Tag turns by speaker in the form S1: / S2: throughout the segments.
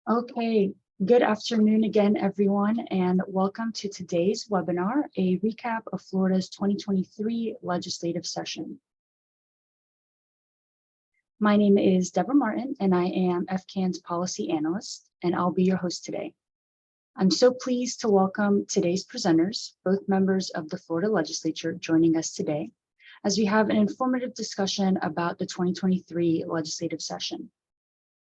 S1: Okay, good afternoon again, everyone, and welcome to today's webinar, a recap of Florida's 2023 legislative session. My name is Deborah Martin, and I am FCAN's policy analyst, and I'll be your host today. I'm so pleased to welcome today's presenters, both members of the Florida legislature joining us today, as we have an informative discussion about the 2023 legislative session.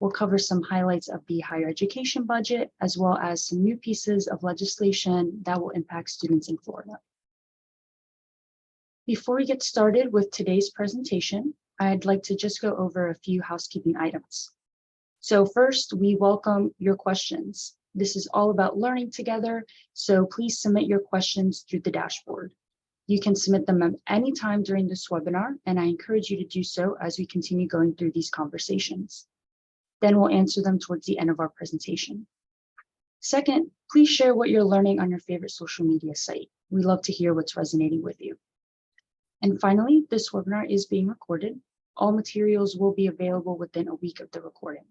S1: We'll cover some highlights of the higher education budget, as well as some new pieces of legislation that will impact students in Florida. Before we get started with today's presentation, I'd like to just go over a few housekeeping items. So first, we welcome your questions. This is all about learning together, so please submit your questions through the dashboard. You can submit them at any time during this webinar, and I encourage you to do so as we continue going through these conversations. Then we'll answer them towards the end of our presentation. Second, please share what you're learning on your favorite social media site. We love to hear what's resonating with you. And finally, this webinar is being recorded. All materials will be available within a week of the recording.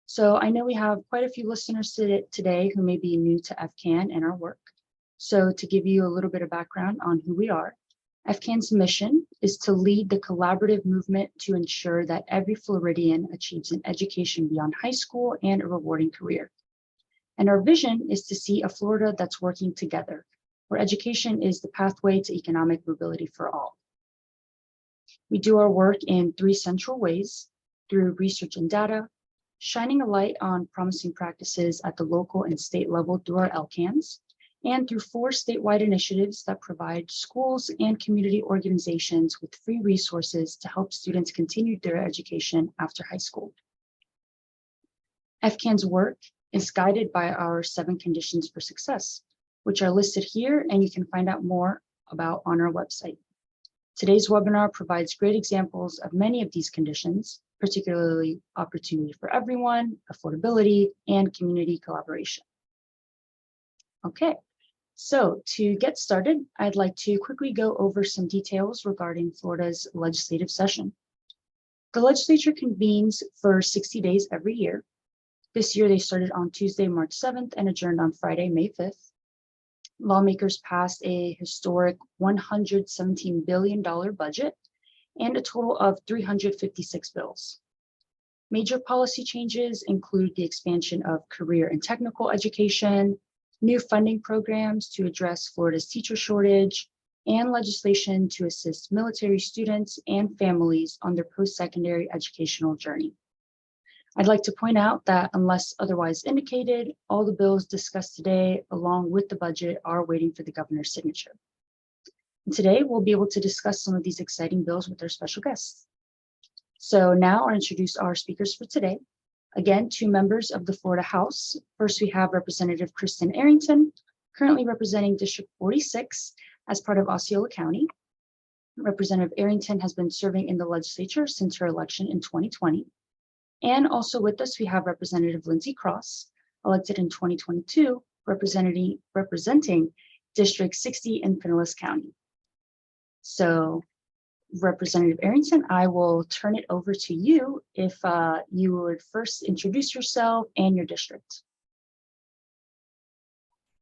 S1: So I know we have quite a few listeners today who may be new to FCAN and our work. So to give you a little bit of background on who we are, FCAN's mission is to lead the collaborative movement to ensure that every Floridian achieves an education beyond high school and a rewarding career. And our vision is to see a Florida that's working together, where education is the pathway to economic mobility for all. We do our work in three central ways: through research and data, shining a light on promising practices at the local and state level through our LCANs, and through 4 statewide initiatives that provide schools and community organizations with free resources to help students continue their education after high school. FCAN's work is guided by our 7 conditions for success, which are listed here, and you can find out more about on our website. Today's webinar provides great examples of many of these conditions, particularly opportunity for everyone, affordability, and community collaboration. Okay. So to get started, I'd like to quickly go over some details regarding Florida's legislative session. The legislature convenes for 60 days every year. This year, they started on Tuesday, March 7th and adjourned on Friday, May 5th. Lawmakers passed a historic $117 billion budget and a total of 356 bills. Major policy changes include the expansion of career and technical education, new funding programs to address Florida's teacher shortage, and legislation to assist military students and families on their post-secondary educational journey. I'd like to point out that unless otherwise indicated, all the bills discussed today, along with the budget, are waiting for the governor's signature. And today, we'll be able to discuss some of these exciting bills with our special guests. So now I'll introduce our speakers for today. Again, 2 members of the Florida House. First, we have Representative Kristen Arrington, currently representing District 46 as part of Osceola County. Representative Arrington has been serving in the legislature since her election in 2020. And also with us, we have Representative Lindsay Cross, elected in 2022, representing District 60 in Pinellas County. So, Representative Arrington, I will turn it over to you if you would first introduce yourself and your district.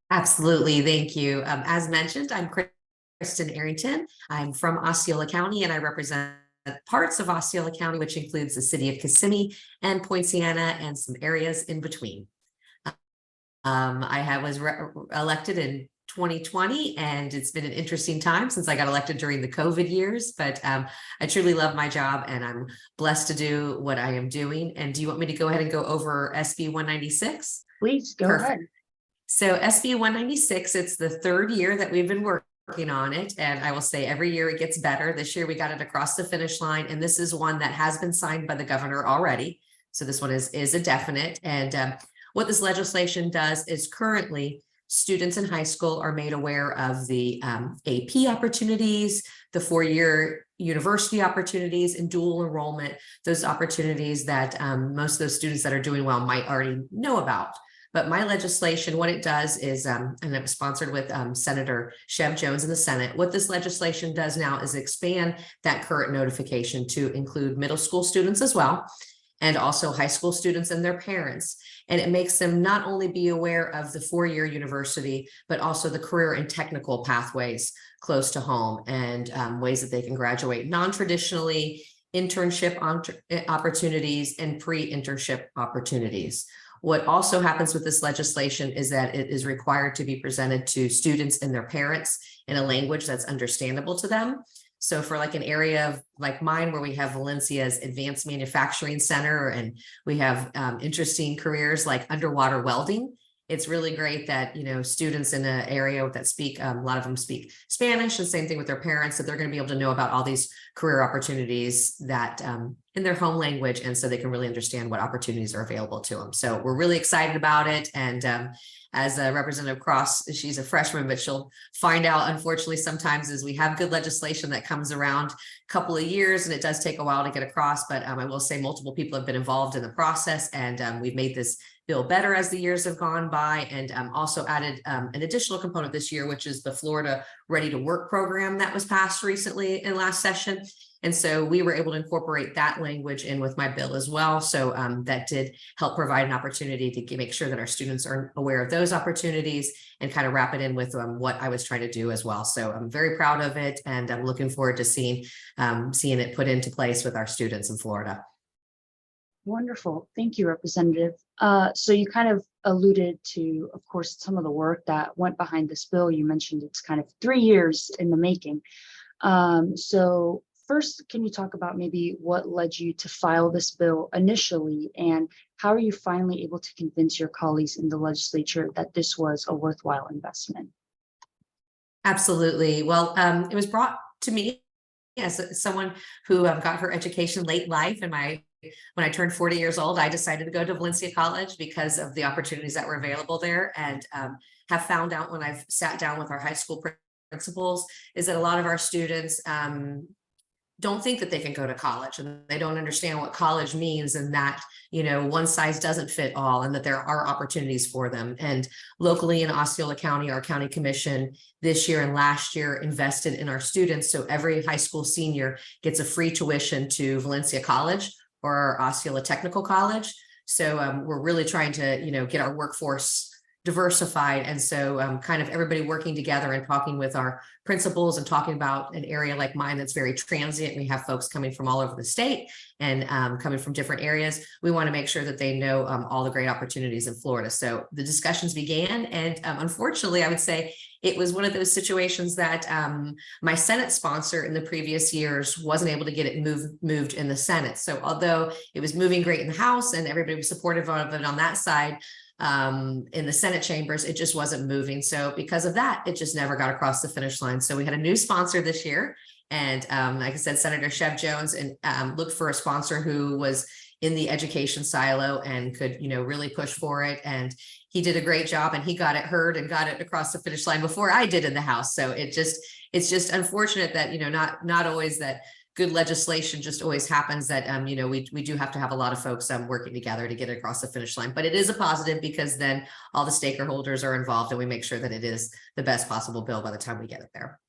S2: Absolutely, thank you. As mentioned, I'm Kristen Arrington. I'm from Osceola County, and I represent parts of Osceola County, which includes the city of Kissimmee and Poinciana and some areas in between. I was elected in 2020, and it's been an interesting time since I got elected during the COVID years, but I truly love my job and I'm blessed to do what I am doing. And do you want me to go ahead and go over SB 196?
S1: Please go ahead.
S2: So SB 196, it's the 3rd year that we've been working on it. And I will say every year it gets better. This year we got it across the finish line. And this is one that has been signed by the governor already. So this one is a definite. And what this legislation does is currently students in high school are made aware of the AP opportunities, the 4-year university opportunities, and dual enrollment, those opportunities that most of those students that are doing well might already know about. But my legislation, what it does is, and it was sponsored with Senator Chev Jones in the Senate, what this legislation does now is expand that current notification to include middle school students as well. and also high school students and their parents. And it makes them not only be aware of the four-year university, but also the career and technical pathways close to home, and ways that they can graduate non-traditionally, internship opportunities, and pre-internship opportunities. What also happens with this legislation is that it is required to be presented to students and their parents in a language that's understandable to them. So for like an area of like mine, where we have Valencia's Advanced Manufacturing Center, and we have interesting careers like underwater welding, it's really great that, you know, students in an area that speak, a lot of them speak Spanish, and same thing with their parents, that they're going to be able to know about all these career opportunities that in their home language. And so they can really understand what opportunities are available to them. So we're really excited about it. And as Representative Cross, she's a freshman, but she'll find out, unfortunately, sometimes as we have good legislation that comes around a couple of years, and it does take a while to get across. But I will say multiple people have been involved in the process, and we've made this bill better as the years have gone by, and also added an additional component this year, which is the Florida Ready to Work program that was passed recently in last session. And so we were able to incorporate that language in with my bill as well. So that did help provide an opportunity to make sure that our students are aware of those opportunities, and kind of wrap it in with what I was trying to do as well. So I'm very proud of it, and I'm looking forward to seeing it put into place with our students in Florida.
S1: Wonderful. Thank you, Representative. So you kind of alluded to, of course, some of the work that went behind this bill. You mentioned it's kind of 3 years in the making. So first, can you talk about maybe what led you to file this bill initially, and how are you finally able to convince your colleagues in the legislature that this was a worthwhile investment?
S2: Absolutely. Well, it was brought to me as someone who got her education late in life. And when I turned 40 years old, I decided to go to Valencia College because of the opportunities that were available there, and have found out when I've sat down with our high school principals is that a lot of our students don't think that they can go to college, and they don't understand what college means, and that, you know, one size doesn't fit all, and that there are opportunities for them. And locally in Osceola County, our county commission this year and last year invested in our students. So every high school senior gets a free tuition to Valencia College or Osceola Technical College. So we're really trying to, you know, get our workforce diversified. And so kind of everybody working together and talking with our principals, and talking about an area like mine that's very transient. We have folks coming from all over the state, and coming from different areas. We want to make sure that they know all the great opportunities in Florida. So the discussions began, and unfortunately, I would say it was one of those situations that my Senate sponsor in the previous years wasn't able to get it moved in the Senate. So although it was moving great in the House and everybody was supportive of it on that side, in the Senate chambers, it just wasn't moving. So because of that, it just never got across the finish line. So we had a new sponsor this year. And like I said, Senator Chev Jones, and looked for a sponsor who was in the education silo and could, you know, really push for it. And he did a great job, and he got it heard and got it across the finish line before I did in the House. So it's just unfortunate that, you know, not always that good legislation just always happens, that you know, we do have to have a lot of folks working together to get it across the finish line. But it is a positive, because then all the stakeholders are involved, and we make sure that it is the best possible bill by the time we get it there.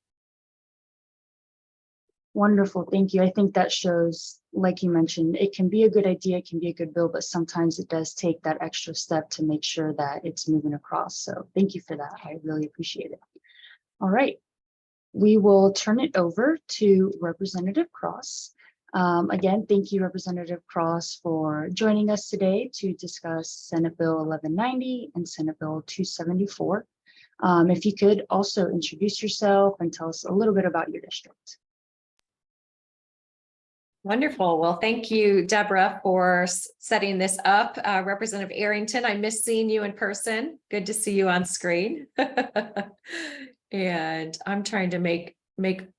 S1: Wonderful. Thank you. I think that shows, like you mentioned, it can be a good idea, it can be a good bill, but sometimes it does take that extra step to make sure that it's moving across. So thank you for that. I really appreciate it. All right. We will turn it over to Representative Cross. Again, thank you, Representative Cross, for joining us today to discuss Senate Bill 1190 and Senate Bill 274. If you could also introduce yourself and tell us a little bit about your district.
S3: Wonderful. Well, thank you, Deborah, for setting this up. Representative Arrington, I miss seeing you in person. Good to see you on screen. And I'm trying to make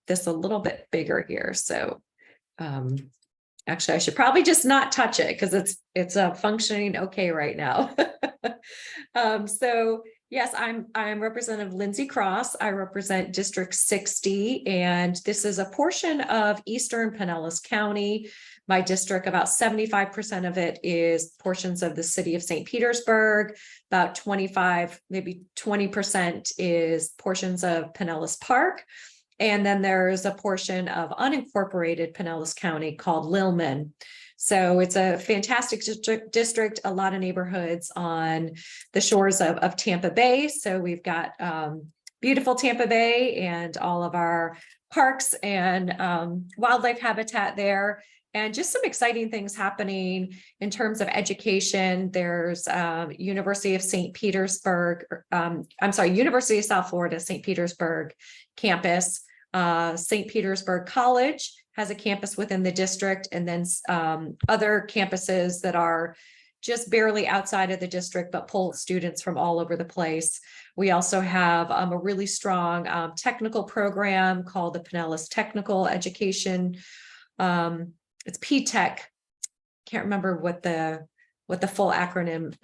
S3: this a little bit bigger here. So actually, I should probably just not touch it, because it's functioning okay right now. So yes, I'm Representative Lindsay Cross. I represent District 60, and this is a portion of Eastern Pinellas County. My district, about 75% of it is portions of the city of St. Petersburg. About 25, maybe 20% is portions of Pinellas Park. And then there's a portion of unincorporated Pinellas County called Lilman. So it's a fantastic district, a lot of neighborhoods on the shores of Tampa Bay. So we've got beautiful Tampa Bay and all of our parks and wildlife habitat there. And just some exciting things happening in terms of education. There's University of St. Petersburg, University of South Florida, St. Petersburg campus. St. Petersburg College has a campus within the district, and then other campuses that are just barely outside of the district, but pull students from all over the place. We also have a really strong technical program called the Pinellas Technical Education. It's PTech. Can't remember what the full acronym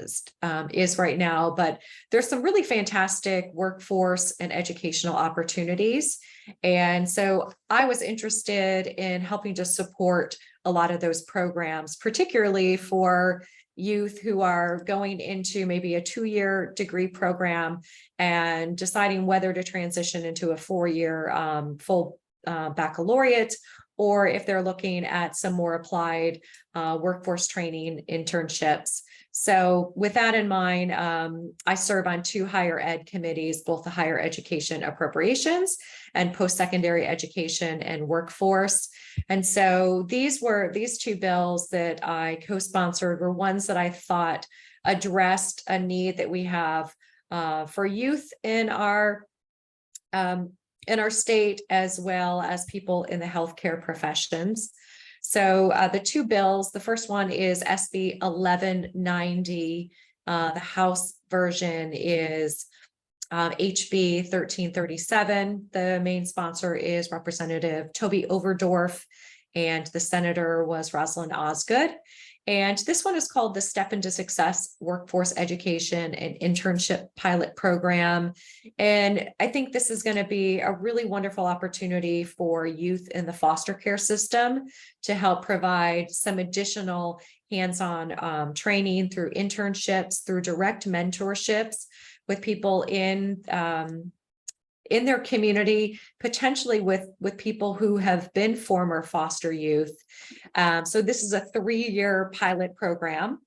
S3: is right now, but there's some really fantastic workforce and educational opportunities. And so I was interested in helping to support a lot of those programs, particularly for youth who are going into maybe a 2-year degree program and deciding whether to transition into a 4-year full baccalaureate, or if they're looking at some more applied workforce training internships. So with that in mind, I serve on 2 higher ed committees, both the higher education appropriations and post-secondary education and workforce. And so these 2 bills that I co-sponsored were ones that I thought addressed a need that we have for youth in our state, as well as people in the healthcare professions. So the 2 bills, the first one is SB 1190. The House version is HB 1337. The main sponsor is Representative Toby Overdorf, and the senator was Rosalind Osgood. And this one is called the Step into Success Workforce Education and Internship Pilot Program. And I think this is going to be a really wonderful opportunity for youth in the foster care system to help provide some additional hands-on training through internships, through direct mentorships with people in their community, potentially with people who have been former foster youth. So this is a 3-year pilot program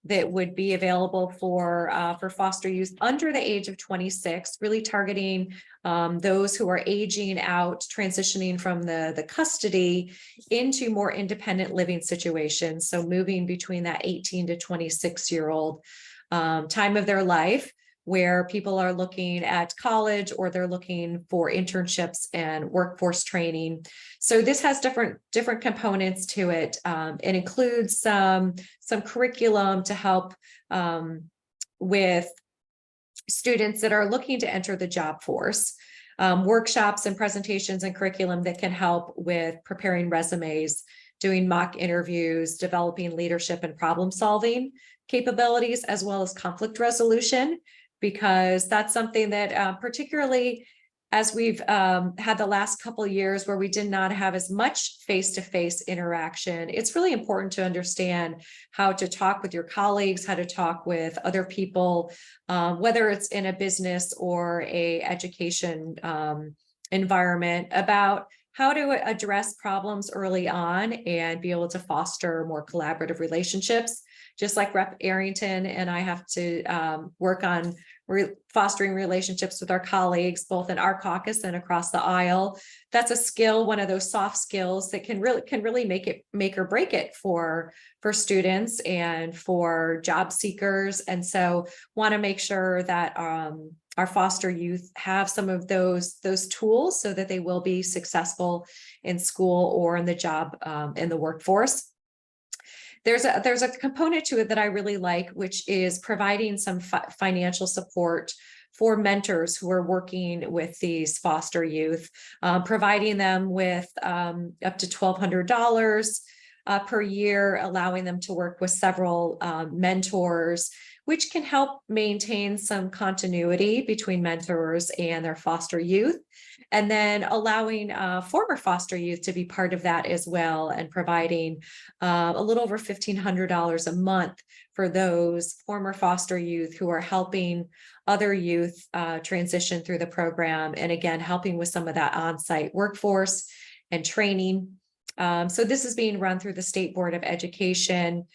S3: that would be available for foster youth under the age of 26, really targeting those who are aging out, transitioning from the custody into more independent living situations. So moving between that 18 to 26-year-old time of their life, where people are looking at college or they're looking for internships and workforce training. So this has different components to it. It includes some curriculum to help with students that are looking to enter the job force, workshops and presentations and curriculum that can help with preparing resumes, doing mock interviews, developing leadership and problem solving capabilities, as well as conflict resolution, because that's something that particularly as we've had the last couple of years where we did not have as much face-to-face interaction, it's really important to understand how to talk with your colleagues, how to talk with other people, whether it's in a business or a education environment, about how to address problems early on and be able to foster more collaborative relationships. Just like Rep. Arrington and I have to work on fostering relationships with our colleagues, both in our caucus and across the aisle. That's a skill, one of those soft skills that can really make or break it for students and for job seekers. And so want to make sure that our foster youth have some of those tools so that they will be successful in school or in the job in the workforce. There's a component to it that I really like, which is providing some financial support for mentors who are working with these foster youth, providing them with up to $1,200 per year, allowing them to work with several mentors, which can help maintain some continuity between mentors and their foster youth. And then allowing former foster youth to be part of that as well, and providing a little over $1,500 a month for those former foster youth who are helping other youth transition through the program. And again, helping with some of that on-site workforce and training. So this is being run through the State Board of Education.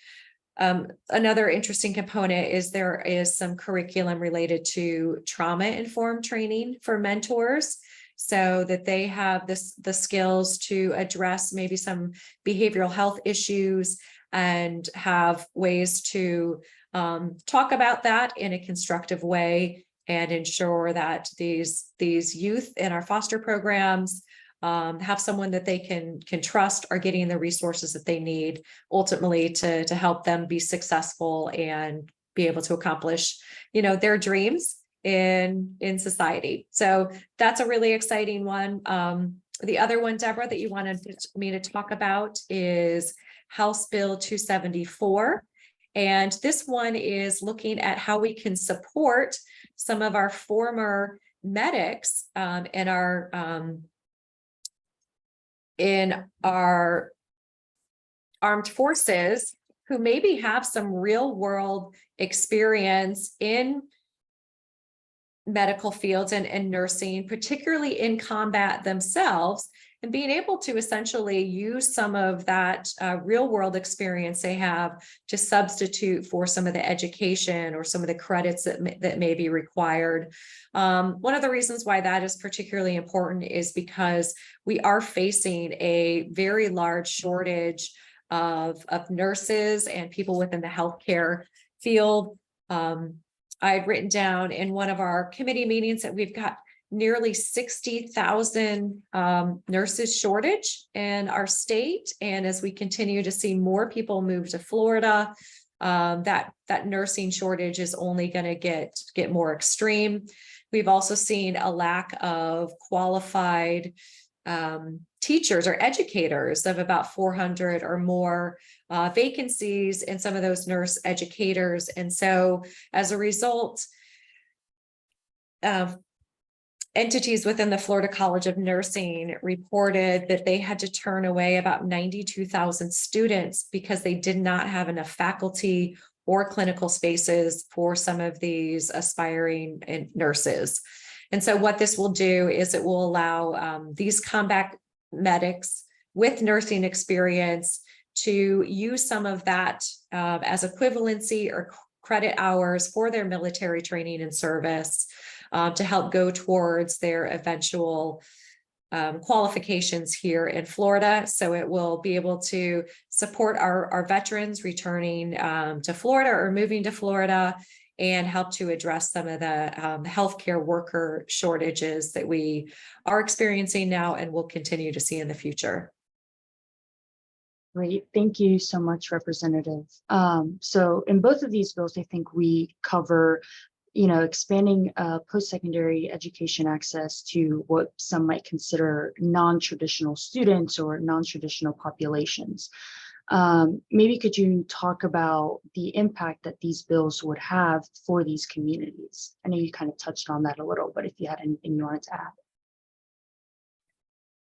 S3: Another interesting component is there is some curriculum related to trauma-informed training for mentors, so that they have the skills to address maybe some behavioral health issues and have ways to talk about that in a constructive way, and ensure that these youth in our foster programs have someone that they can trust are getting the resources that they need ultimately to help them be successful and be able to accomplish, their dreams in society. So that's a really exciting one. The other one, Deborah, that you wanted me to talk about is House Bill 274. And this one is looking at how we can support some of our former medics in our armed forces who maybe have some real world experience in medical fields and nursing, particularly in combat themselves, and being able to essentially use some of that real world experience they have to substitute for some of the education or some of the credits that may be required. One of the reasons why that is particularly important is because we are facing a very large shortage of nurses and people within the healthcare field. I had written down in one of our committee meetings that we've got nearly 60,000 nurses shortage in our state. And as we continue to see more people move to Florida, that nursing shortage is only going to get more extreme. We've also seen a lack of qualified teachers or educators, of about 400 or more vacancies in some of those nurse educators. And so as a result, entities within the Florida College of Nursing reported that they had to turn away about 92,000 students because they did not have enough faculty or clinical spaces for some of these aspiring nurses. And so what this will do is it will allow these combat medics with nursing experience to use some of that as equivalency or credit hours for their military training and service, to help go towards their eventual qualifications here in Florida. So it will be able to support our veterans returning to Florida or moving to Florida, and help to address some of the healthcare worker shortages that we are experiencing now and will continue to see in the future.
S1: Great. Thank you so much, Representative. So in both of these bills, I think we cover expanding post-secondary education access to what some might consider non-traditional students or non-traditional populations. Maybe could you talk about the impact that these bills would have for these communities? I know you kind of touched on that a little, but if you had anything you wanted to add.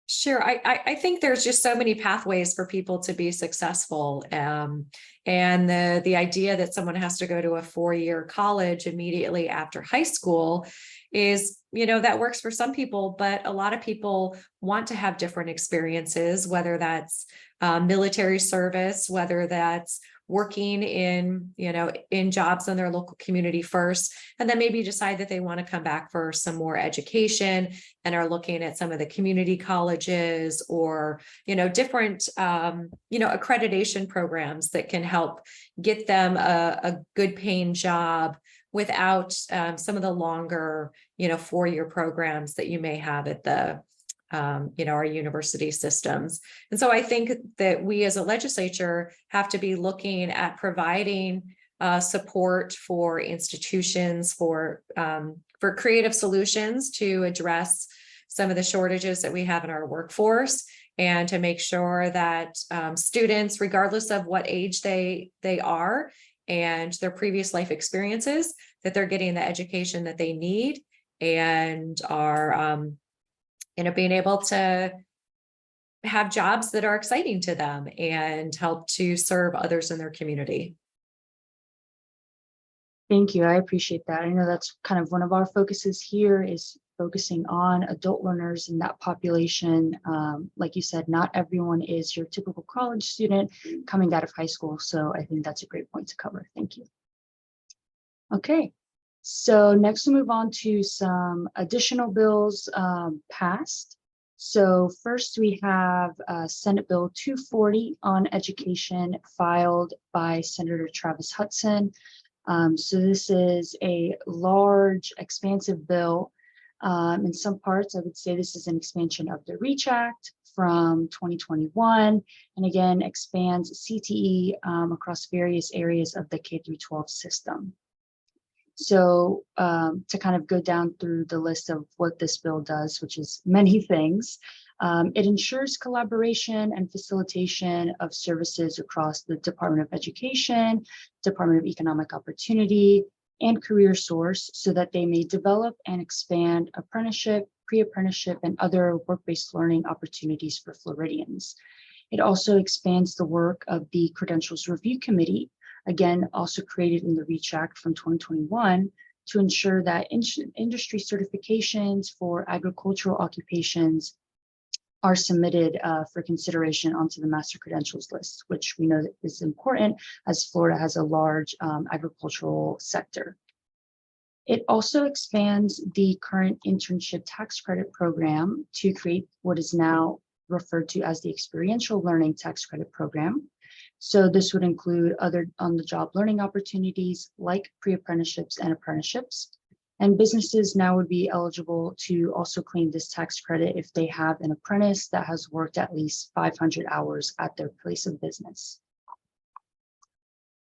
S3: Sure. I think there's just so many pathways for people to be successful. And the idea that someone has to go to a 4-year college immediately after high school is, that works for some people, but a lot of people want to have different experiences, whether that's military service, whether that's working in jobs in their local community first, and then maybe decide that they want to come back for some more education and are looking at some of the community colleges or, different, accreditation programs that can help get them a good paying job without some of the longer, 4-year programs that you may have at the our university systems. And so I think that we as a legislature have to be looking at providing support for institutions, for creative solutions to address some of the shortages that we have in our workforce, and to make sure that students, regardless of what age they are and their previous life experiences, that they're getting the education that they need and are being able to have jobs that are exciting to them and help to serve others in their community.
S1: Thank you. I appreciate that. I know that's kind of one of our focuses here is focusing on adult learners in that population. Like you said, not everyone is your typical college student coming out of high school. So I think that's a great point to cover. Thank you. Okay, so next we'll move on to some additional bills passed. So first we have Senate Bill 240 on education filed by Senator Travis Hudson. So this is a large, expansive bill. In some parts, I would say this is an expansion of the REACH Act from 2021, and again, expands CTE across various areas of the K-12 system. So to kind of go down through the list of what this bill does, which is many things, it ensures collaboration and facilitation of services across the Department of Education, Department of Economic Opportunity, and Career Source so that they may develop and expand apprenticeship, pre-apprenticeship, and other work-based learning opportunities for Floridians. It also expands the work of the Credentials Review Committee, again, also created in the REACH Act from 2021, to ensure that industry certifications for agricultural occupations are submitted for consideration onto the master credentials list, which we know is important as Florida has a large agricultural sector. It also expands the current internship tax credit program to create what is now referred to as the experiential learning tax credit program. So this would include other on-the-job learning opportunities like pre-apprenticeships and apprenticeships. And businesses now would be eligible to also claim this tax credit if they have an apprentice that has worked at least 500 hours at their place of business.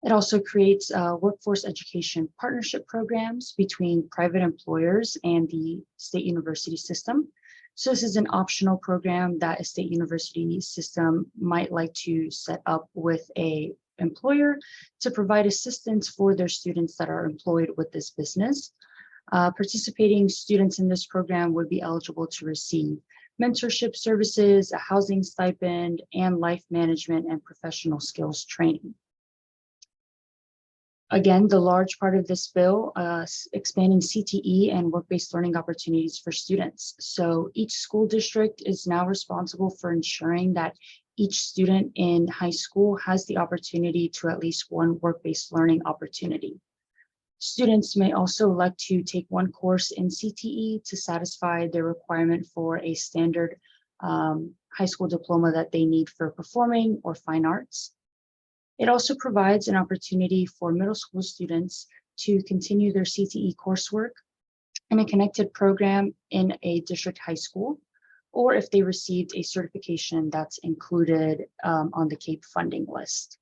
S1: It also creates workforce education partnership programs between private employers and the state university system. So this is an optional program that a state university system might like to set up with an employer to provide assistance for their students that are employed with this business. Participating students in this program would be eligible to receive mentorship services, a housing stipend, and life management and professional skills training. Again, the large part of this bill, expanding CTE and work-based learning opportunities for students. So each school district is now responsible for ensuring that each student in high school has the opportunity to at least one work-based learning opportunity. Students may also elect to take one course in CTE to satisfy their requirement for a standard high school diploma that they need for performing or fine arts. It also provides an opportunity for middle school students to continue their CTE coursework in a connected program in a district high school, or if they received a certification that's included on the CAPE funding list.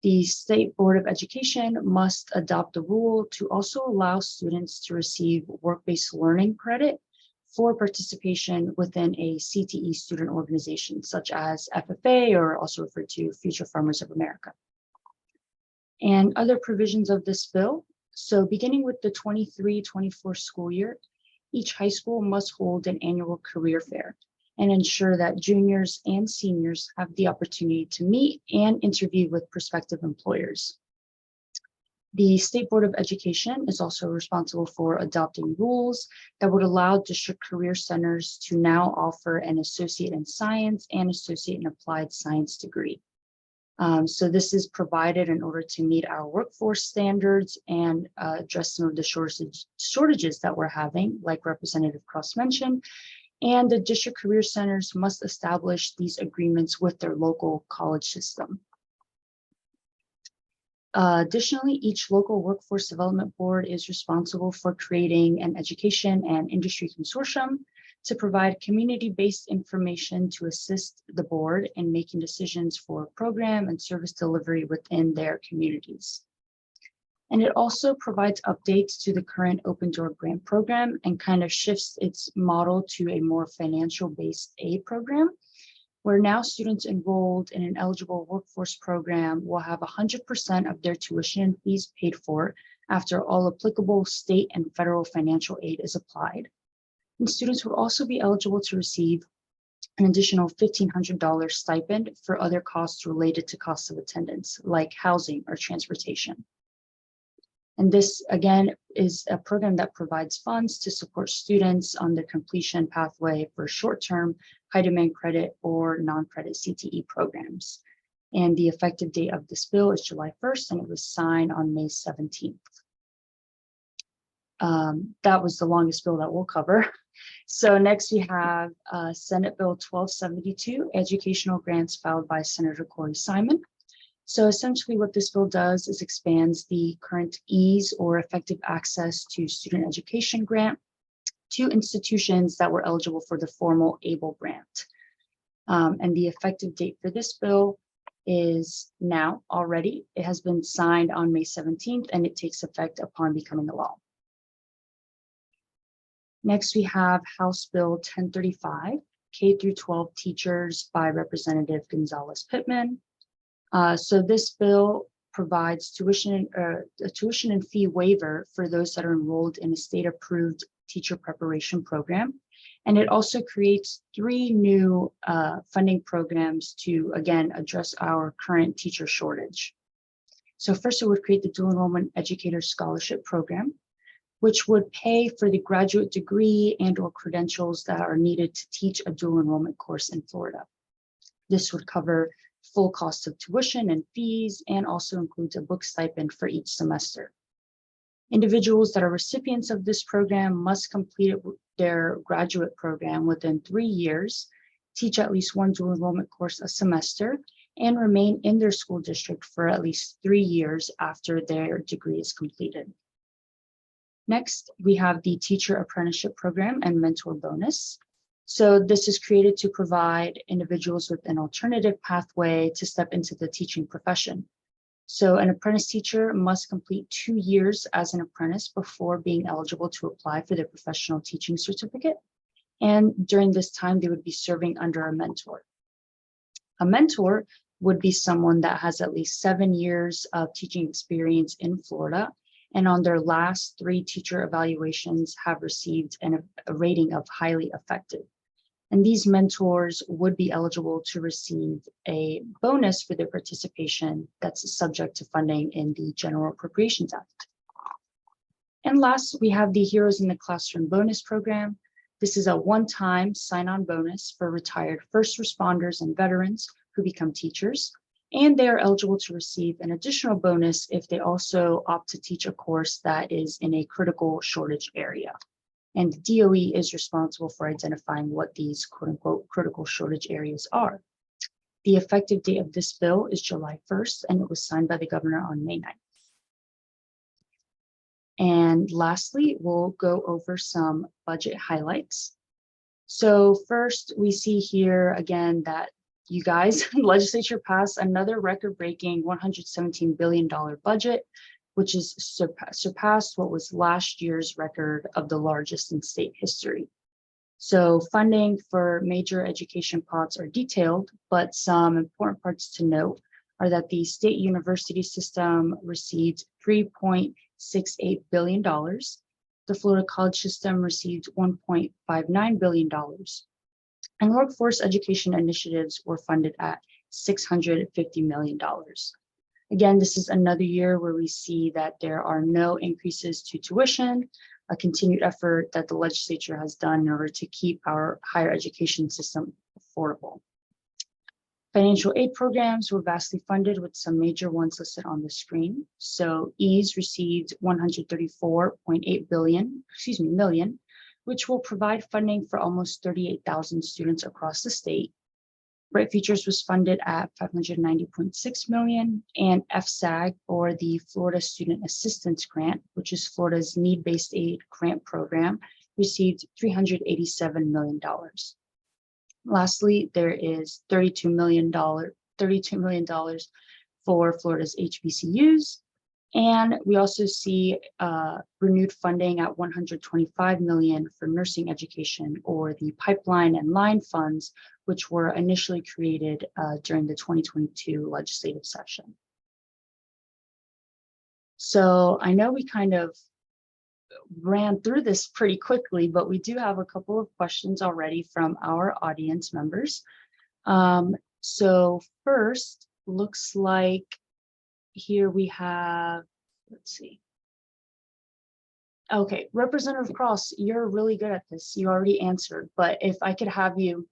S1: The State Board of Education must adopt a rule to also allow students to receive work-based learning credit for participation within a CTE student organization, such as FFA, or also referred to Future Farmers of America. And other provisions of this bill. So beginning with the 23-24 school year, each high school must hold an annual career fair and ensure that juniors and seniors have the opportunity to meet and interview with prospective employers. The State Board of Education is also responsible for adopting rules that would allow district career centers to now offer an associate in science and associate in applied science degree. So this is provided in order to meet our workforce standards and address some of the shortages that we're having, like Representative Cross mentioned. And the district career centers must establish these agreements with their local college system. Additionally, each local workforce development board is responsible for creating an education and industry consortium to provide community-based information to assist the board in making decisions for program and service delivery within their communities. And it also provides updates to the current Open Door Grant Program and kind of shifts its model to a more financial-based aid program, where now students enrolled in an eligible workforce program will have 100% of their tuition and fees paid for after all applicable state and federal financial aid is applied. And students would also be eligible to receive an additional $1,500 stipend for other costs related to costs of attendance, like housing or transportation. And this, again, is a program that provides funds to support students on their completion pathway for short-term, high-demand credit or non-credit CTE programs. And the effective date of this bill is July 1st, and it was signed on May 17th. That was the longest bill that we'll cover. So next we have Senate Bill 1272, educational grants, filed by Senator Corey Simon. So essentially what this bill does is expands the current ease or effective access to student education grant to institutions that were eligible for the formal ABLE grant. And the effective date for this bill is now already. It has been signed on May 17th, and it takes effect upon becoming a law. Next, we have House Bill 1035, K through 12 teachers, by Representative Gonzalez Pittman. So this bill provides a tuition and fee waiver for those that are enrolled in a state-approved teacher preparation program. And it also creates 3 new funding programs to, again, address our current teacher shortage. So first, it would create the Dual Enrollment Educator Scholarship Program, which would pay for the graduate degree and or credentials that are needed to teach a dual enrollment course in Florida. This would cover full cost of tuition and fees, and also includes a book stipend for each semester. Individuals that are recipients of this program must complete their graduate program within 3 years, teach at least 1 dual enrollment course a semester, and remain in their school district for at least 3 years after their degree is completed. Next, we have the Teacher Apprenticeship Program and Mentor Bonus. So this is created to provide individuals with an alternative pathway to step into the teaching profession. So an apprentice teacher must complete 2 years as an apprentice before being eligible to apply for their professional teaching certificate. And during this time, they would be serving under a mentor. A mentor would be someone that has at least 7 years of teaching experience in Florida, and on their last 3 teacher evaluations have received a rating of highly effective. And these mentors would be eligible to receive a bonus for their participation that's subject to funding in the General Appropriations Act. And last, we have the Heroes in the Classroom Bonus Program. This is a one-time sign-on bonus for retired first responders and veterans who become teachers. And they are eligible to receive an additional bonus if they also opt to teach a course that is in a critical shortage area. And the DOE is responsible for identifying what these quote unquote critical shortage areas are. The effective date of this bill is July 1st, and it was signed by the governor on May 9th. And lastly, we'll go over some budget highlights. So first, we see here again that you guys, legislature passed another record-breaking $117 billion budget, which is surpassed what was last year's record of the largest in state history. So funding for major education pots are detailed, but some important parts to note are that the state university system received $3.68 billion. The Florida college system received $1.59 billion. And workforce education initiatives were funded at $650 million. Again, this is another year where we see that there are no increases to tuition, a continued effort that the legislature has done in order to keep our higher education system affordable. Financial aid programs were vastly funded, with some major ones listed on the screen. So EASE received $134.8 million, which will provide funding for almost 38,000 students across the state. Bright Futures was funded at $590.6 million, and FSAG, or the Florida Student Assistance Grant, which is Florida's need-based aid grant program, received $387 million. Lastly, there is $32 million for Florida's HBCUs. And we also see renewed funding at $125 million for nursing education, or the pipeline and line funds, which were initially created during the 2022 legislative session. So I know we kind of ran through this pretty quickly, but we do have a couple of questions already from our audience members. So first, looks like here we have, let's see. Okay, Representative Cross, you're really good at this. You already answered, but if I could have you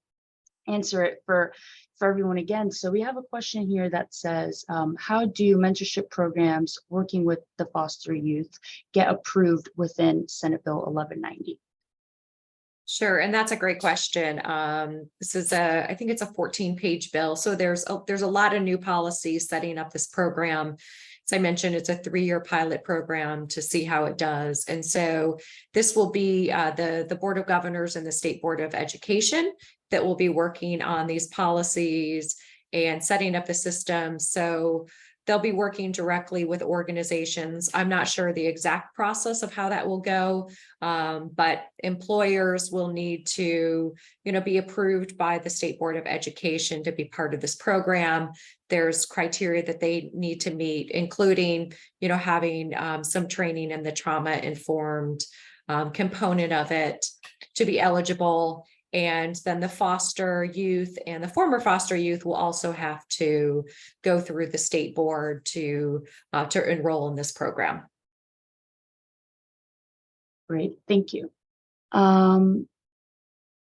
S1: answer it for everyone again. So we have a question here that says, how do mentorship programs working with the foster youth get approved within Senate Bill 1190?
S3: Sure, and that's a great question. This is I think it's a 14-page bill. So there's a lot of new policies setting up this program. As I mentioned, it's a 3-year pilot program to see how it does. And so this will be the Board of Governors and the State Board of Education that will be working on these policies and setting up the system. So they'll be working directly with organizations. I'm not sure the exact process of how that will go, but employers will need to, be approved by the State Board of Education to be part of this program. There's criteria that they need to meet, including, having some training in the trauma-informed component of it to be eligible. And then the foster youth and the former foster youth will also have to go through the state board to enroll in this program.
S1: Great, thank you.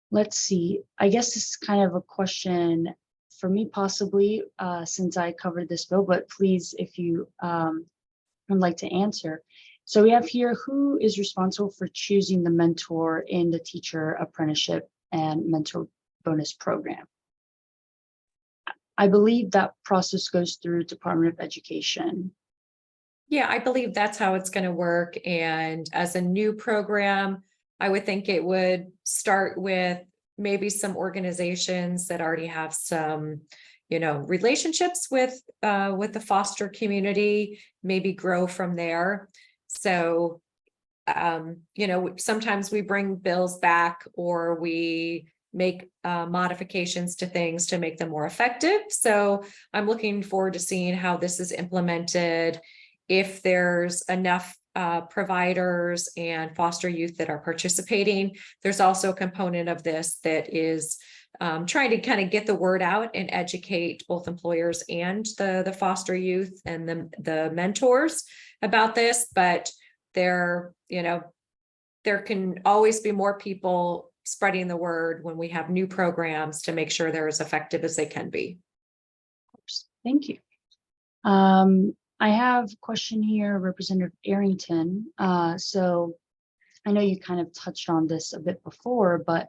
S1: Let's see. I guess this is kind of a question for me, possibly, since I covered this bill, but please, if you would like to answer. So we have here, who is responsible for choosing the mentor in the teacher apprenticeship and mentor bonus program? I believe that process goes through Department of Education.
S3: Yeah, I believe that's how it's going to work. And as a new program, I would think it would start with maybe some organizations that already have some, relationships with the foster community, maybe grow from there. So sometimes we bring bills back or we make modifications to things to make them more effective. So I'm looking forward to seeing how this is implemented. If there's enough providers and foster youth that are participating, there's also a component of this that is trying to kind of get the word out and educate both employers and the foster youth and the mentors about this. But there can always be more people spreading the word when we have new programs to make sure they're as effective as they can be.
S1: Of course. Thank you. I have a question here, Representative Arrington. So I know you kind of touched on this a bit before, but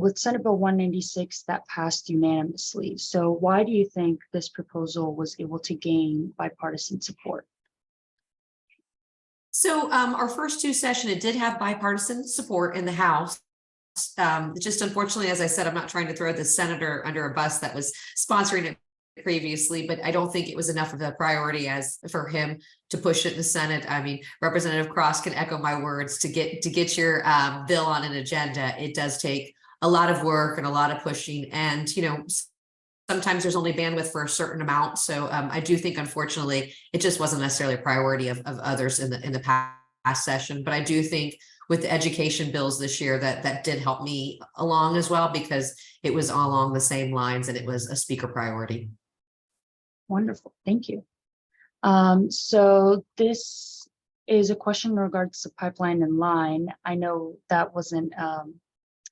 S1: with Senate Bill 196 that passed unanimously. So why do you think this proposal was able to gain bipartisan support?
S2: So our first 2 sessions, it did have bipartisan support in the House. Just unfortunately, as I said, I'm not trying to throw the senator under a bus that was sponsoring it previously, but I don't think it was enough of a priority as for him to push it in the Senate. I mean, Representative Cross can echo my words. To get your bill on an agenda, it does take a lot of work and a lot of pushing, and sometimes there's only bandwidth for a certain amount. So I do think, unfortunately, it just wasn't necessarily a priority of others in the past session. But I do think with the education bills this year that did help me along as well, because it was all along the same lines and it was a speaker priority.
S1: Wonderful, thank you. So this is a question in regards to pipeline and line. I know that wasn't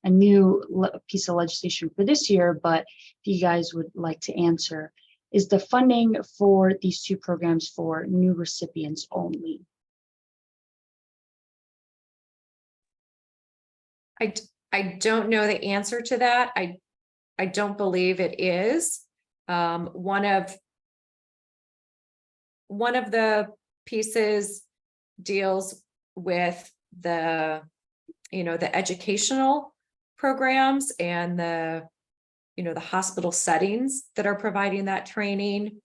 S1: a new piece of legislation for this year, but if you guys would like to answer, is the funding for these 2 programs for new recipients only?
S3: I don't know the answer to that. I don't believe it is. One of the pieces deals with the educational programs and the hospital settings that are providing that training.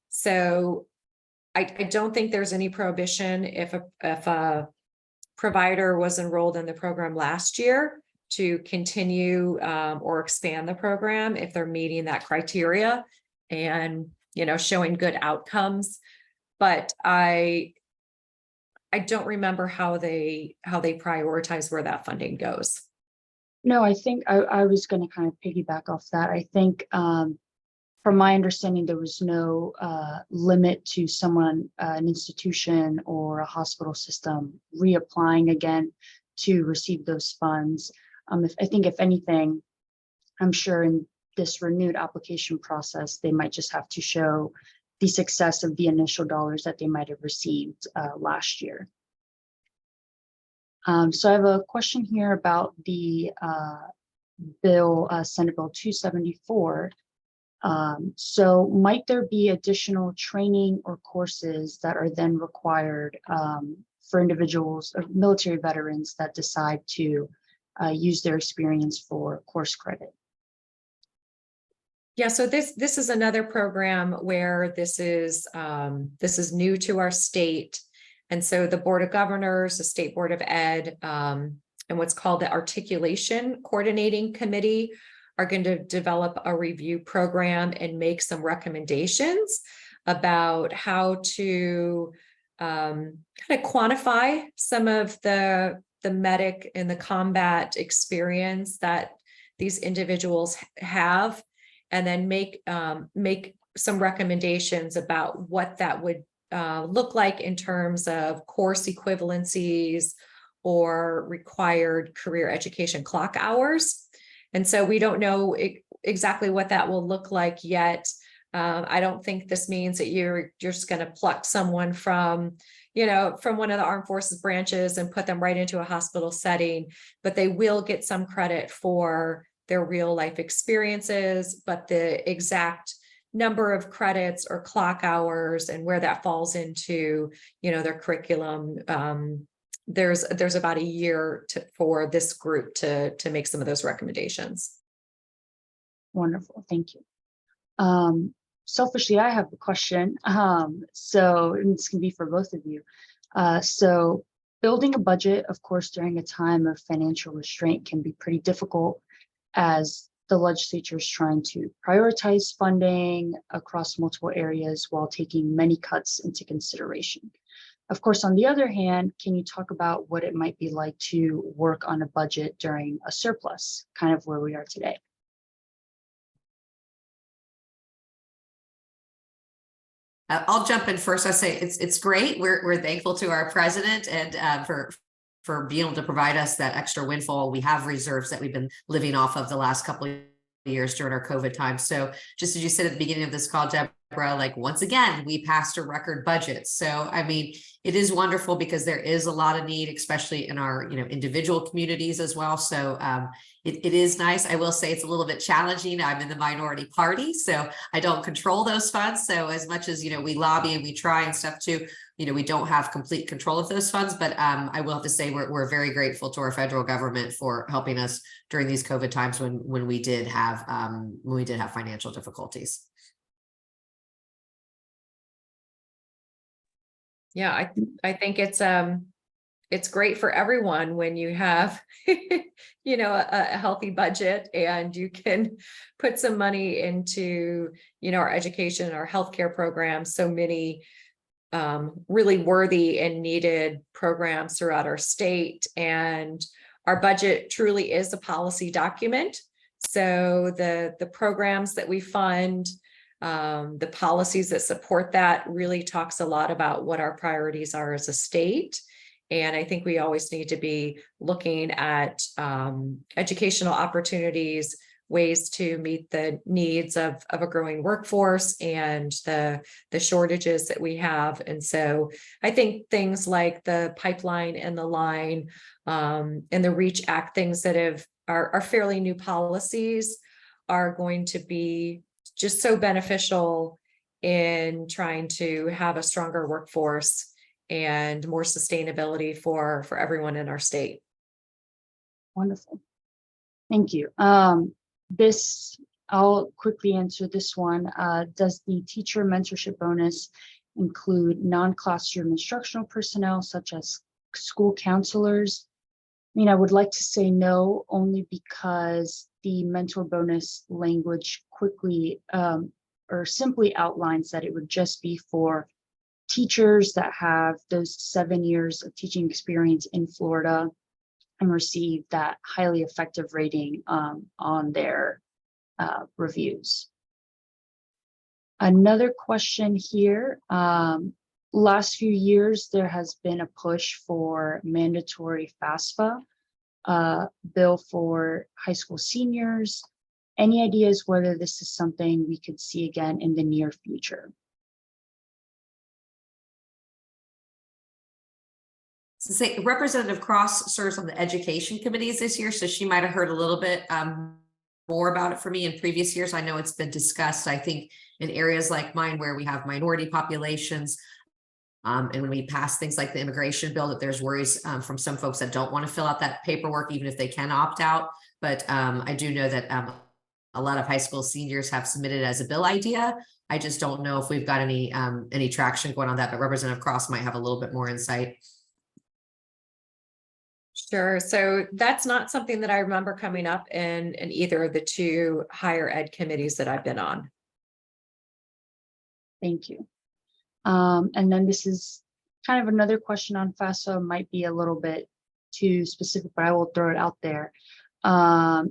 S3: So I don't think there's any prohibition if a provider was enrolled in the program last year to continue or expand the program if they're meeting that criteria and showing good outcomes. But I I don't remember how they prioritize where that funding goes.
S1: No, I think I was going to kind of piggyback off that. I think from my understanding, there was no limit to someone, an institution or a hospital system reapplying again to receive those funds. If anything, I'm sure in this renewed application process, they might just have to show the success of the initial dollars that they might have received last year. So I have a question here about the bill, Senate Bill 274. So might there be additional training or courses that are then required for individuals or military veterans that decide to use their experience for course credit?
S3: Yeah, so this is another program where this is new to our state. And so the Board of Governors, the State Board of Ed, and what's called the Articulation Coordinating Committee are going to develop a review program and make some recommendations about how to kind of quantify some of the medic and the combat experience that these individuals have, and then make some recommendations about what that would look like in terms of course equivalencies or required career education clock hours. And so we don't know exactly what that will look like yet. I don't think this means that you're just going to pluck someone from one of the armed forces branches and put them right into a hospital setting, but they will get some credit for their real life experiences, but the exact number of credits or clock hours and where that falls into, their curriculum. There's about a year for this group to make some of those recommendations.
S1: Wonderful, thank you. Selfishly, I have a question. So this can be for both of you. So building a budget, of course, during a time of financial restraint can be pretty difficult, as the legislature is trying to prioritize funding across multiple areas while taking many cuts into consideration. Of course, on the other hand, can you talk about what it might be like to work on a budget during a surplus, kind of where we are today?
S2: I'll jump in first. I say it's great. We're thankful to our president and for being able to provide us that extra windfall. We have reserves that we've been living off of the last couple of years during our COVID time. So just as you said at the beginning of this call, Deborah, like once again, we passed a record budget. So, I mean, it is wonderful because there is a lot of need, especially in our, individual communities as well. So it is nice. I will say it's a little bit challenging. I'm in the minority party, so I don't control those funds. So as much as, we lobby and we try and stuff too, we don't have complete control of those funds, but I will have to say we're very grateful to our federal government for helping us during these COVID times when we did have financial difficulties.
S3: Yeah, I think it's great for everyone when you have a healthy budget and you can put some money into our education, our healthcare programs. So many really worthy and needed programs throughout our state, and our budget truly is a policy document. So the programs that we fund, the policies that support that really talks a lot about what our priorities are as a state. And I think we always need to be looking at educational opportunities, ways to meet the needs of a growing workforce and the shortages that we have. And so I think things like the pipeline and the line and the REACH Act, things that are fairly new policies, are going to be just so beneficial in trying to have a stronger workforce and more sustainability for everyone in our state.
S1: Wonderful. Thank you. I'll quickly answer this one. Does the teacher mentorship bonus include non-classroom instructional personnel such as school counselors? I mean, I would like to say no, only because the mentor bonus language quickly or simply outlines that it would just be for teachers that have those 7 years of teaching experience in Florida and receive that highly effective rating on their reviews. Another question here. Last few years, there has been a push for mandatory FAFSA, bill for high school seniors. Any ideas whether this is something we could see again in the near future?
S2: So say Representative Cross serves on the education committees this year, so she might have heard a little bit more about it for me in previous years. I know it's been discussed, I think, in areas like mine where we have minority populations. And when we pass things like the immigration bill, that there's worries from some folks that don't want to fill out that paperwork, even if they can opt out. But I do know that a lot of high school seniors have submitted as a bill idea. I just don't know if we've got any traction going on that, but Representative Cross might have a little bit more insight.
S3: Sure. So that's not something that I remember coming up in either of the two higher ed committees that I've been on. Thank
S1: you. And then this is kind of another question on FAFSA, might be a little bit too specific, but I will throw it out there.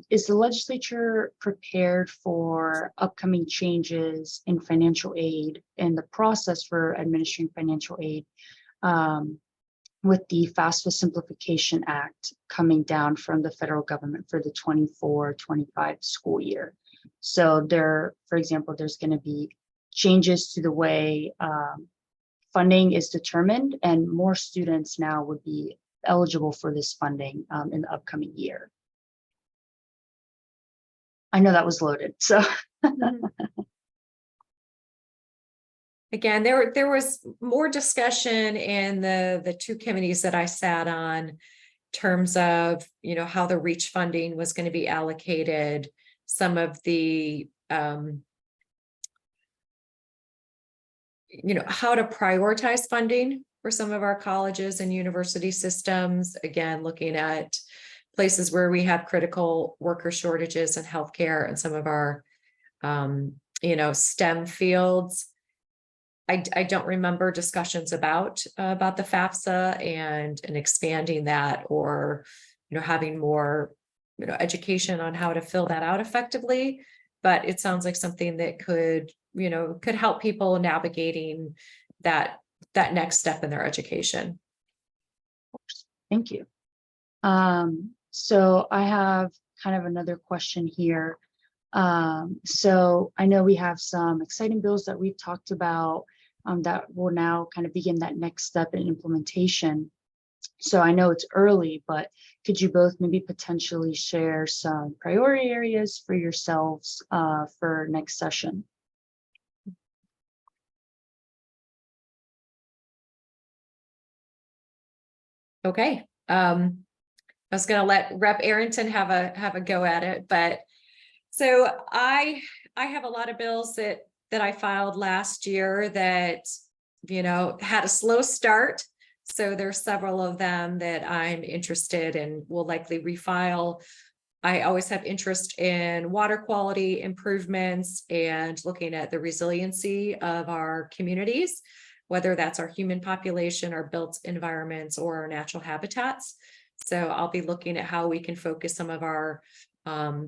S1: Is the legislature prepared for upcoming changes in financial aid and the process for administering financial aid with the FAFSA Simplification Act coming down from the federal government for the 24-25 school year? So there, for example, there's going to be changes to the way funding is determined, and more students now would be eligible for this funding in the upcoming year. I know that was loaded, so. Again, there was more discussion in the two committees that I sat on in terms of, how the REACH funding was going to be allocated, some of the, how to prioritize funding for some of our colleges and university systems. Again, looking at places where we have critical worker shortages in healthcare and some of our, STEM fields. I don't remember discussions about the FAFSA and expanding that, or having more education on how to fill that out effectively. But it sounds like something that could help people navigating that next step in their education. Thank you. So I have kind of another question here. So I know we have some exciting bills that we've talked about that will now kind of begin that next step in implementation. So I know it's early, but could you both maybe potentially share some priority areas for yourselves for next session? Okay. I was going to let Rep. Arrington have a go at it, but so I have a lot of bills that I filed last year that, had a slow start. So there's several of them that I'm interested in, will likely refile. I always have interest in water quality improvements and looking at the resiliency of our communities, whether that's our human population, our built environments, or our natural habitats. So I'll be looking at how we can focus some of our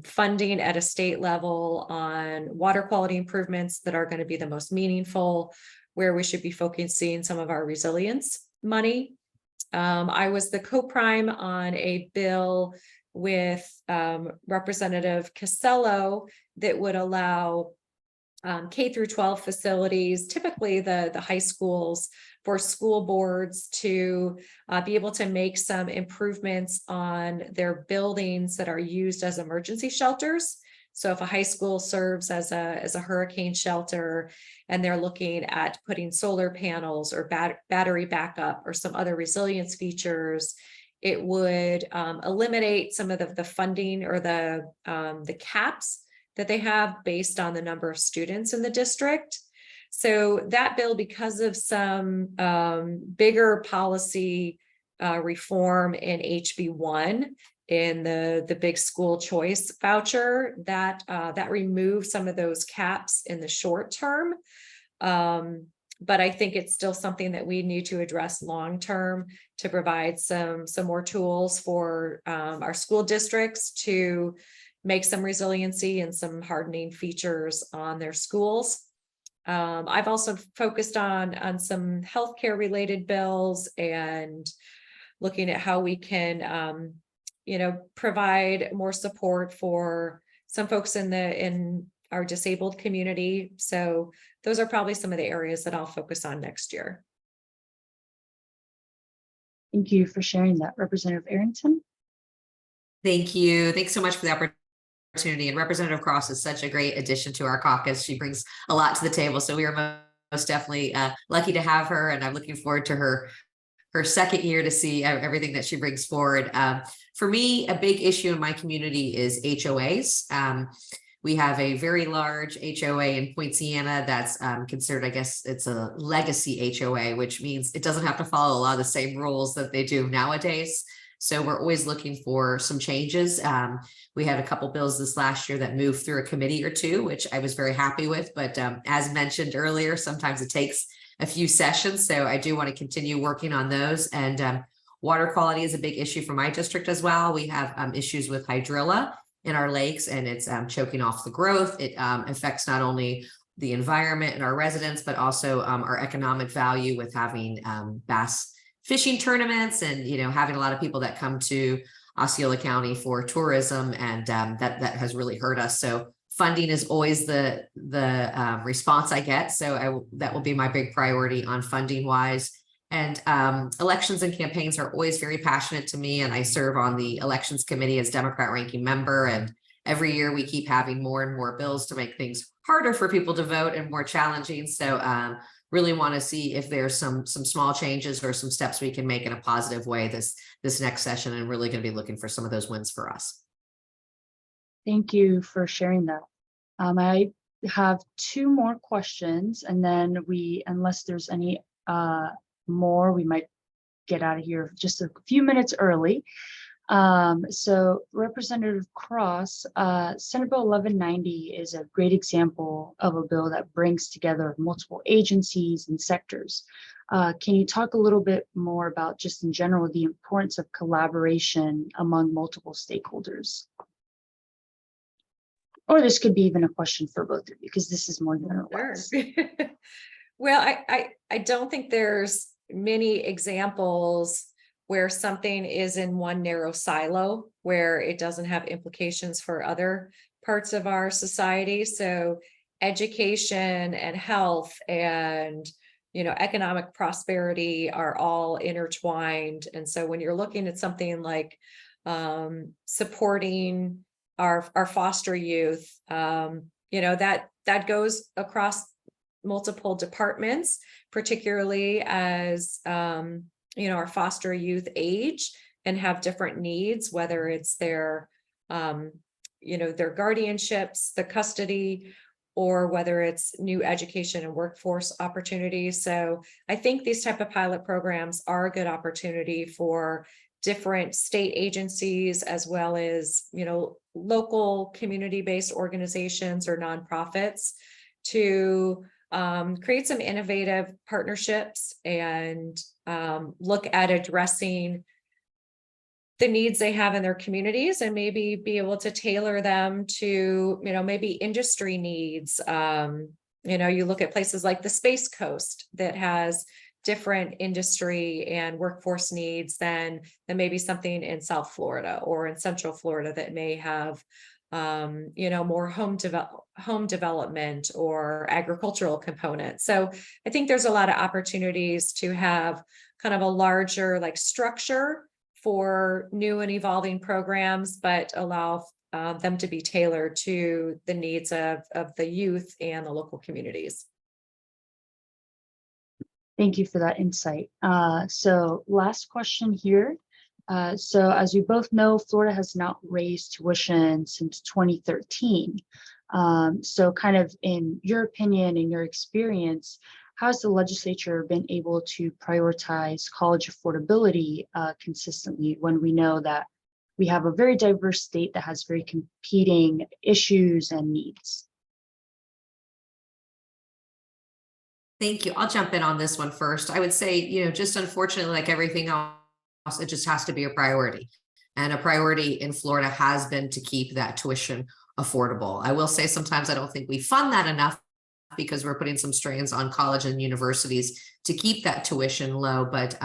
S1: funding at a state level on water quality improvements that are going to be the most meaningful, where we should be focusing some of our resilience money. I was the co-prime on a bill with Representative Casello that would allow K through 12 facilities, typically the high schools, for school boards to be able to make some improvements on their buildings that are used as emergency shelters. So if a high school serves as a hurricane shelter and they're looking at putting solar panels or battery backup or some other resilience features, it would eliminate some of the funding or the caps that they have based on the number of students in the district. So that bill, because of some bigger policy reform in HB1 in the big school choice voucher, that removed some of those caps in the short term.
S3: But I think it's still something that we need to address long-term to provide some more tools for our school districts to make some resiliency and some hardening features on their schools. I've also focused on some healthcare related bills and looking at how we can, provide more support for some folks in our disabled community. So those are probably some of the areas that I'll focus on next year.
S1: Thank you for sharing that, Representative Arrington.
S2: Thank you. Thanks so much for the opportunity. And Representative Cross is such a great addition to our caucus. She brings a lot to the table. So we are most definitely lucky to have her, and I'm looking forward to her second year to see everything that she brings forward. For me, a big issue in my community is HOAs. We have a very large HOA in Poinciana that's considered, I guess it's a legacy HOA, which means it doesn't have to follow a lot of the same rules that they do nowadays. So we're always looking for some changes. We had a couple bills this last year that moved through a committee or two, which I was very happy with. But as mentioned earlier, sometimes it takes a few sessions. So I do want to continue working on those. And water quality is a big issue for my district as well. We have issues with hydrilla in our lakes, and it's choking off the growth. It affects not only the environment and our residents, but also our economic value with having bass fishing tournaments and, having a lot of people that come to Osceola County for tourism, and that has really hurt us. So funding is always the response I get. So that will be my big priority on funding wise. And elections and campaigns are always very passionate to me. And I serve on the elections committee as Democrat ranking member. And every year we keep having more and more bills to make things harder for people to vote and more challenging. So really want to see if there's some small changes or some steps we can make in a positive way this next session. And really going to be looking for some of those wins for us.
S1: Thank you for sharing that. I have two more questions, and then unless there's any more, we might get out of here just a few minutes early. So Representative Cross, Senate Bill 1190 is a great example of a bill that brings together multiple agencies and sectors. Can you talk a little bit more about, just in general, the importance of collaboration among multiple stakeholders? Or this could be even a question for both of you, because this is more generalized.
S3: Sure. Well, I don't think there's many examples where something is in one narrow silo where it doesn't have implications for other parts of our society. So education and health and economic prosperity are all intertwined. And so when you're looking at something like supporting our foster youth, that goes across multiple departments, particularly as our foster youth age and have different needs, whether it's their guardianships, the custody, or whether it's new education and workforce opportunities. So I think these type of pilot programs are a good opportunity for different state agencies, as well as, local community-based organizations or nonprofits to create some innovative partnerships and look at addressing the needs they have in their communities, and maybe be able to tailor them to, maybe industry needs. You look at places like the Space Coast that has different industry and workforce needs than maybe something in South Florida or in Central Florida that may have more home development or agricultural components. So I think there's a lot of opportunities to have kind of a larger structure for new and evolving programs, but allow them to be tailored to the needs of the youth and the local communities.
S1: Thank you for that insight. So last question here. So as we both know, Florida has not raised tuition since 2013. So kind of in your opinion, in your experience, how has the legislature been able to prioritize college affordability consistently when we know that we have a very diverse state that has very competing issues and needs?
S2: Thank you. I'll jump in on this one first. I would say, just unfortunately, like everything else, it just has to be a priority. And a priority in Florida has been to keep that tuition affordable. I will say sometimes I don't think we fund that enough because we're putting some strains on college and universities to keep that tuition low. But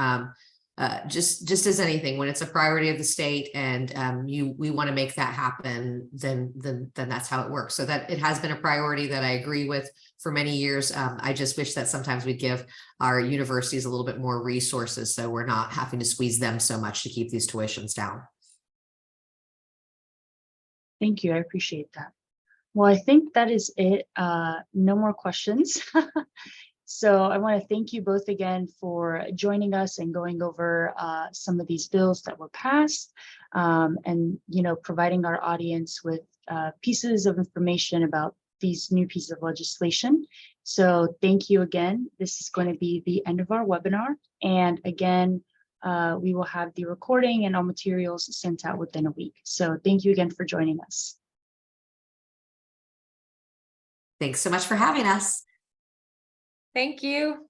S2: just as anything, when it's a priority of the state and we want to make that happen, then that's how it works. So that it has been a priority that I agree with for many years. I just wish that sometimes we give our universities a little bit more resources so we're not having to squeeze them so much to keep these tuitions down.
S1: Thank you. I appreciate that. Well, I think that is it. No more questions. So I want to thank you both again for joining us and going over some of these bills that were passed, and providing our audience with pieces of information about these new pieces of legislation. So thank you again. This is going to be the end of our webinar. And again, we will have the recording and all materials sent out within a week. So thank you again for joining us.
S2: Thanks so much for having us.
S3: Thank you.